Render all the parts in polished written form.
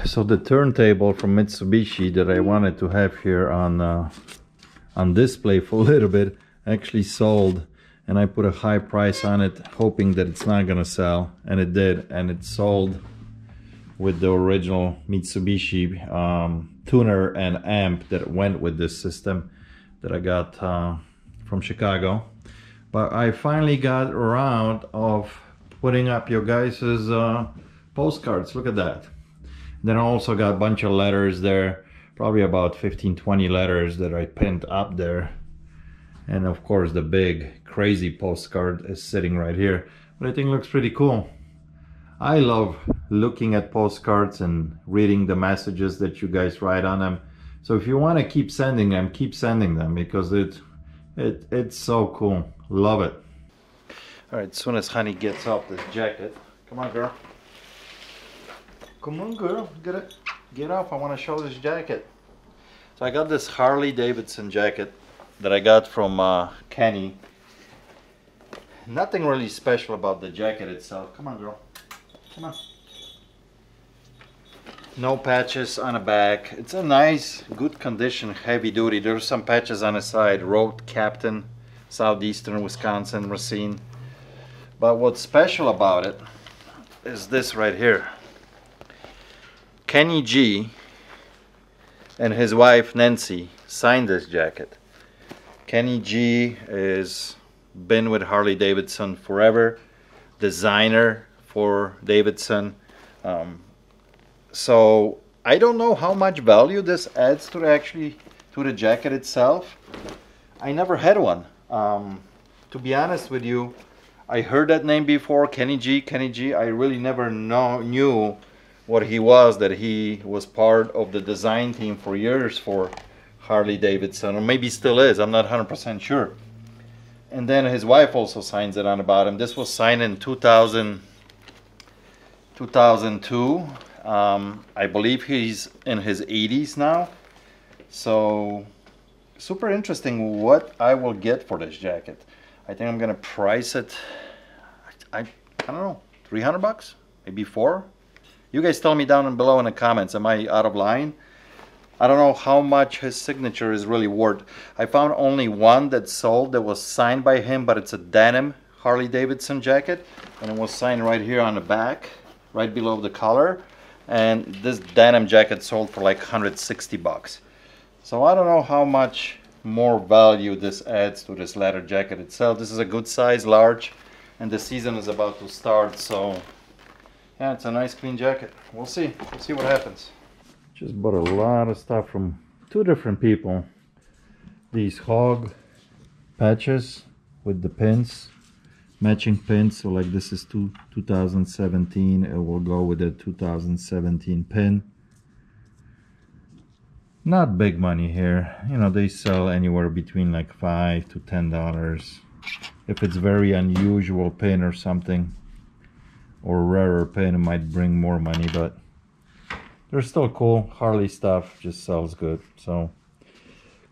So the turntable from Mitsubishi that I wanted to have here on display for a little bit actually sold, and I put a high price on it hoping that it's not gonna sell, and it did, and it sold with the original Mitsubishi tuner and amp that went with this system that I got from Chicago. But I finally got around of putting up your guys's postcards. Look at that. Then I also got a bunch of letters there, probably about 15-20 letters that I pinned up there. And of course the big crazy postcard is sitting right here, but I think it looks pretty cool. I love looking at postcards and reading the messages that you guys write on them. So if you want to keep sending them because it's so cool. Love it. All right, as soon as Honey gets off this jacket, come on, girl. Come on, girl, get off. I want to show this jacket. So I got this Harley Davidson jacket that I got from Kenny. Nothing really special about the jacket itself. Come on, girl. Come on. No patches on the back. It's a nice, good condition, heavy duty. There's some patches on the side. Road Captain, Southeastern Wisconsin, Racine. But what's special about it is this right here. Kenny G and his wife Nancy signed this jacket. Kenny G has been with Harley Davidson forever, designer for Davidson. So I don't know how much value this adds to the jacket itself. I never had one. To be honest with you, I heard that name before, Kenny G. I really never knew what he was, that he was part of the design team for years for Harley Davidson, or maybe still is, I'm not 100% sure. And then his wife also signs it on the bottom. This was signed in 2002. I believe he's in his 80s now. So super interesting what I will get for this jacket. I think I'm gonna price it, I don't know, 300 bucks, maybe 4. You guys tell me down below in the comments, am I out of line? I don't know how much his signature is really worth. I found only one that sold that was signed by him, but it's a denim Harley Davidson jacket, and it was signed right here on the back, right below the collar. And this denim jacket sold for like 160 bucks. So I don't know how much more value this adds to this leather jacket itself. This is a good size, large, and the season is about to start, so yeah, it's a nice clean jacket. We'll see what happens. Just bought a lot of stuff from 2 different people. These hog patches with the pins, matching pins. So like this is 2017, it will go with the 2017 pin. Not big money here. You know, they sell anywhere between like $5 to $10. If it's very unusual pin or something, or rarer pin, it might bring more money, but they're still cool. Harley stuff just sells good. So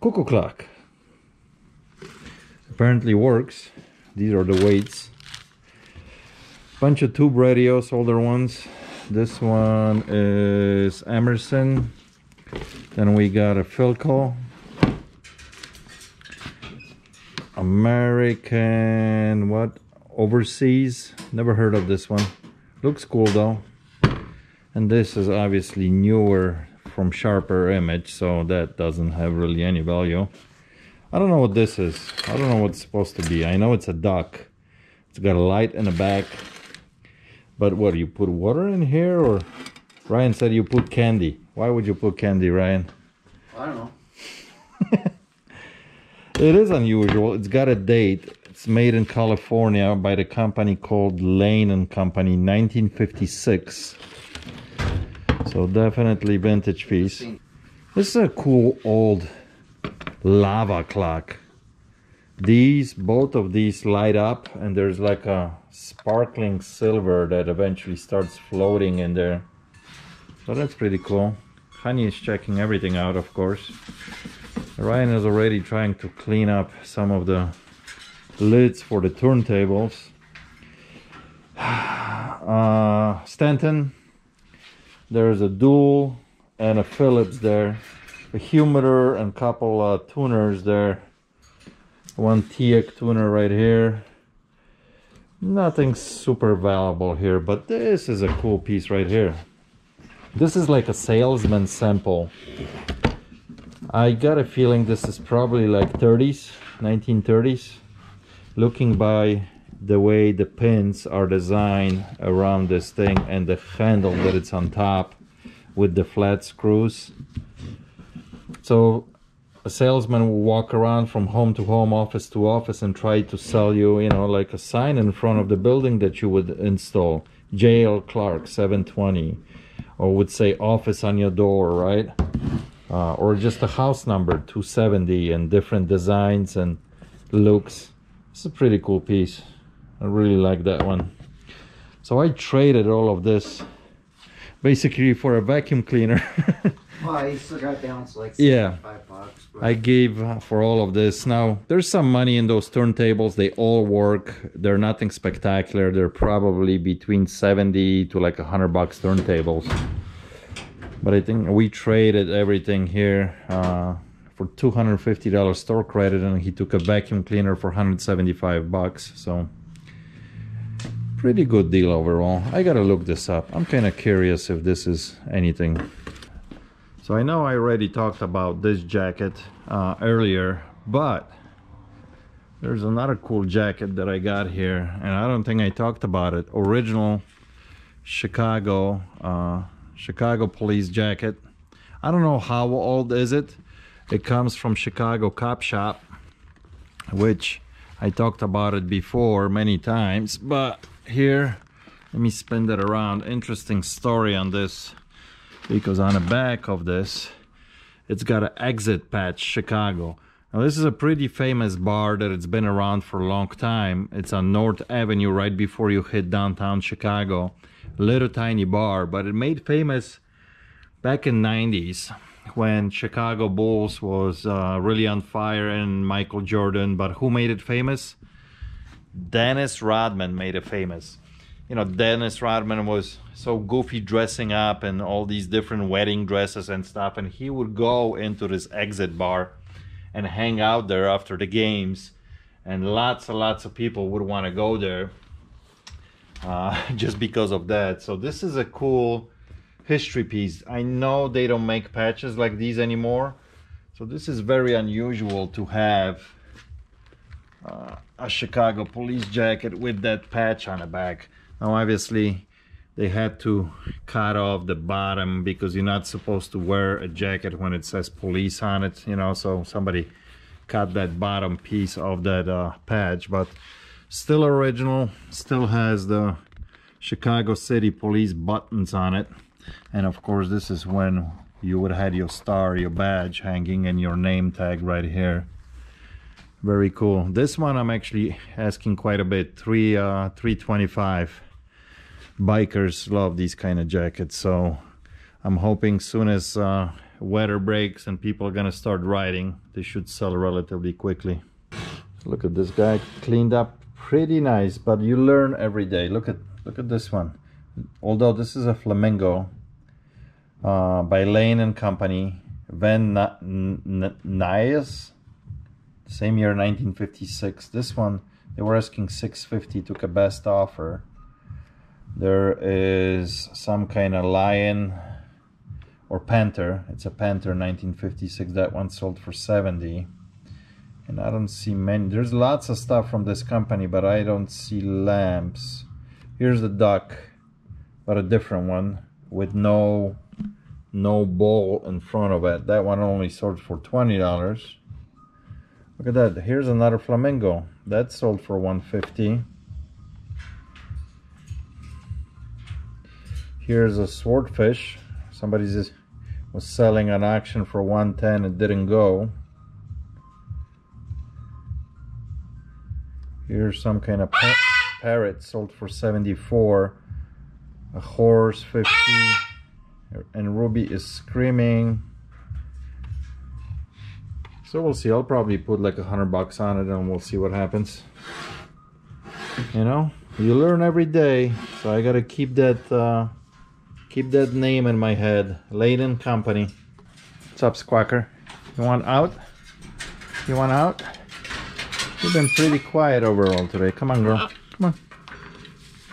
cuckoo clock apparently works. These are the weights. Bunch of tube radios, older ones. This one is Emerson. Then we got a Philco, American, what? Overseas. Never heard of this one. Looks cool though. And this is obviously newer from Sharper Image, so that doesn't have really any value. I don't know what this is. I don't know what it's supposed to be. I know it's a duck. It's got a light in the back. But what, do you put water in here? Or Ryan said you put candy. Why would you put candy, Ryan? I don't know. It is unusual. It's got a date. It's made in California by the company called Lane and Company, 1956. So definitely vintage piece. This is a cool old lava clock. Both of these light up, and there's like a sparkling silver that eventually starts floating in there. So that's pretty cool. Honey is checking everything out, of course. Ryan is already trying to clean up some of the lids for the turntables. Stanton, There's a dual and a Phillips there, a humidor and couple tuners there. One TX tuner right here. Nothing super valuable here, but this is a cool piece right here. This is like a salesman sample. I got a feeling this is probably like 30s, 1930s. Looking by the way the pins are designed around this thing and the handle that it's on top with the flat screws. So a salesman will walk around from home to home, office to office, and try to sell you, you know, like a sign in front of the building that you would install. J.L. Clark 720, or would say office on your door, right? Or just a house number 270 and different designs and looks. It's a pretty cool piece. I really like that one. So I traded all of this basically for a vacuum cleaner. Oh, you still got down to like yeah, $5. I gave for all of this. Now there's some money in those turntables. They all work. They're nothing spectacular. They're probably between 70 to like $100 turntables. But I think we traded everything here for $250 store credit, and he took a vacuum cleaner for $175. So pretty good deal overall. I gotta look this up. I'm kind of curious if this is anything. So I know I already talked about this jacket earlier, but there's another cool jacket that I got here, and I don't think I talked about it. Original Chicago police jacket. I don't know how old is it. It comes from Chicago Cop Shop, which I talked about it before many times, but here, let me spin that around. Interesting story on this, because on the back of this it's got an exit patch Chicago. Now this is a pretty famous bar that it's been around for a long time. It's on North Avenue right before you hit downtown Chicago. Little tiny bar, but it made famous back in 90s when Chicago Bulls was really on fire and Michael Jordan. But who made it famous? Dennis Rodman made it famous. You know, Dennis Rodman was so goofy dressing up and all these different wedding dresses and stuff, and he would go into this exit bar and hang out there after the games, and lots and lots of people would want to go there just because of that. So this is a cool history piece. I know they don't make patches like these anymore, so this is very unusual to have a Chicago police jacket with that patch on the back. Now obviously they had to cut off the bottom because you're not supposed to wear a jacket when it says police on it, you know, so somebody cut that bottom piece of that patch, but still original, still has the Chicago City Police buttons on it. And of course this is when you would have your star, your badge hanging, and your name tag right here. Very cool. This one I'm actually asking quite a bit, $325. Bikers love these kind of jackets, so I'm hoping soon as weather breaks and people are gonna start riding, they should sell relatively quickly. Look at this guy, cleaned up pretty nice, but you learn every day. Look at this one. Although this is a Flamingo by Lane and Company, Van Nuys, same year, 1956. This one they were asking $650, took a best offer. There is some kind of lion or panther. It's a panther, 1956. That one sold for $70. And I don't see many. There's lots of stuff from this company, but I don't see lamps. Here's the duck, but a different one with no bowl in front of it. That one only sold for $20. Look at that. Here's another flamingo. That sold for $150. Here's a swordfish. Somebody was selling an auction for $110. It didn't go. Here's some kind of parrot, sold for $74. A horse, $50. And Ruby is screaming. So we'll see. I'll probably put like $100 on it and we'll see what happens. You know, you learn every day. So I gotta keep that Keep that name in my head. Layden Company. What's up, Squawker? You want out? You want out? You've been pretty quiet overall today. Come on, girl. Come on.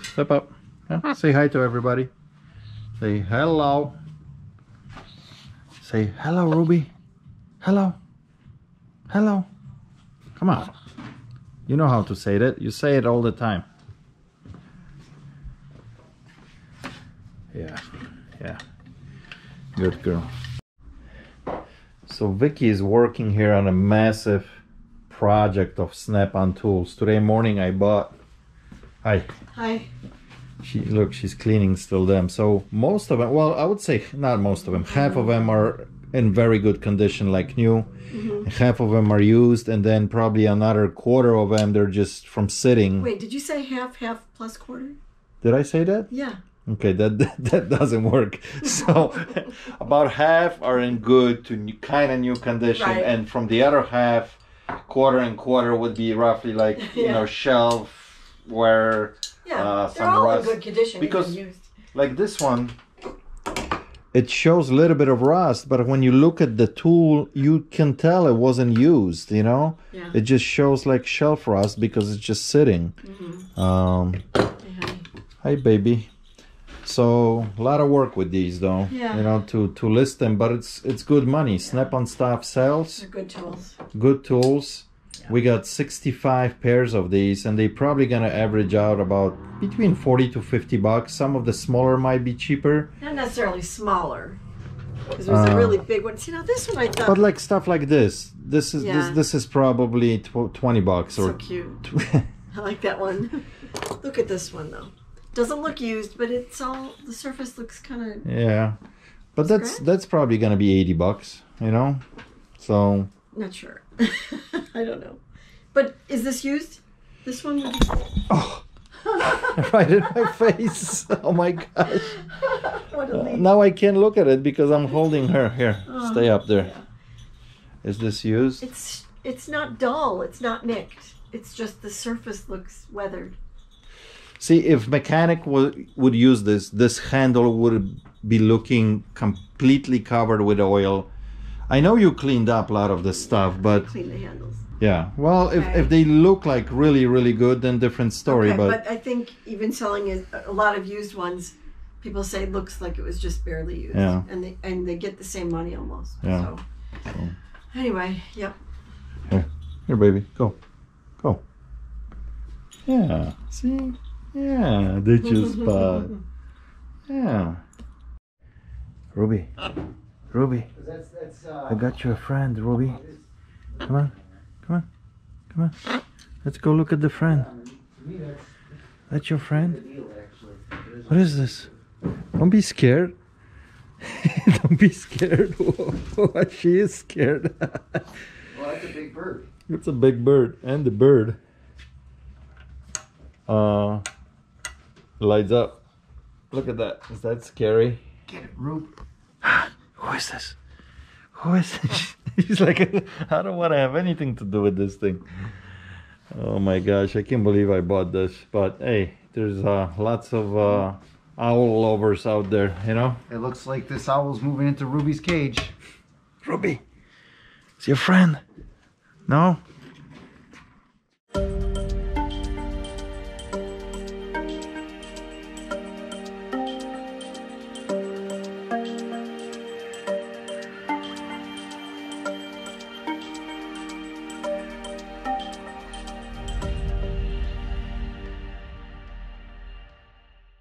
Step up. Yeah. Say hi to everybody. Say hello. Say hello, Ruby. Hello. Hello. Come on. You know how to say that. You say it all the time. Yeah. Yeah. Good girl. So Vicky is working here on a massive project of snap-on tools. Today morning I bought... Hi. Hi. She's cleaning still them. So most of them, well, I would say not most of them, half of them are in very good condition, like new. Half of them are used, and then probably another quarter of them, they're just from sitting. Wait, did you say half plus quarter? Did I say that? Yeah. Okay, that doesn't work. So about half are in good to kind of new condition, Right. and from the other half, quarter and quarter would be roughly like, you know, shelf where Yeah, they're some all rust. in good condition. Because used. like this one, it shows a little bit of rust, but when you look at the tool, you can tell it wasn't used, you know? Yeah. It just shows like shelf rust because it's just sitting. Hey, honey. Hi, baby. So a lot of work with these though, Yeah. you know, to list them, but it's good money. Snap-on Stuff sells. They're good tools. Good tools. We got 65 pairs of these, and they probably gonna average out about between 40 to 50 bucks. Some of the smaller might be cheaper. Not necessarily smaller. Because there's a really big one. See, now this one I thought... But like stuff like this is Yeah. this is probably 20 bucks so or cute. I like that one. Look at this one, though. Doesn't look used, but it's all... The surface looks kind of... yeah. But that's probably gonna be 80 bucks, you know? So Not sure. I don't know. But is this used? This one would be... oh, right in my face. Oh my gosh. What a lead. Now I can't look at it because I'm holding her. Here, stay up there. Yeah. Is this used? It's not dull. It's not nicked. It's just the surface looks weathered. See, if mechanic would use this handle would be looking completely covered with oil. I know you cleaned up a lot of this stuff, but Clean the handles. yeah. Well, Okay. if they look like really, really good, then different story. Okay, but I think even selling a lot of used ones, people say it looks like it was just barely used. Yeah. And they get the same money almost. Yeah. So anyway, yep. Here, baby, go. Yeah. See? Yeah. Did you spot? Yeah. Ruby. I got you a friend, Ruby. Come on. Let's go look at the friend. That's your friend? What is this? Don't be scared. Don't be scared. She is scared. Well, that's a big bird. It's a big bird. And the bird lights up. Look at that. Is that scary? Get it, Rube. Who is this? Who is this? She's like, I don't want to have anything to do with this thing. Oh my gosh, I can't believe I bought this. But hey, there's lots of owl lovers out there, you know? It looks like this owl's moving into Ruby's cage. Ruby, it's your friend. No?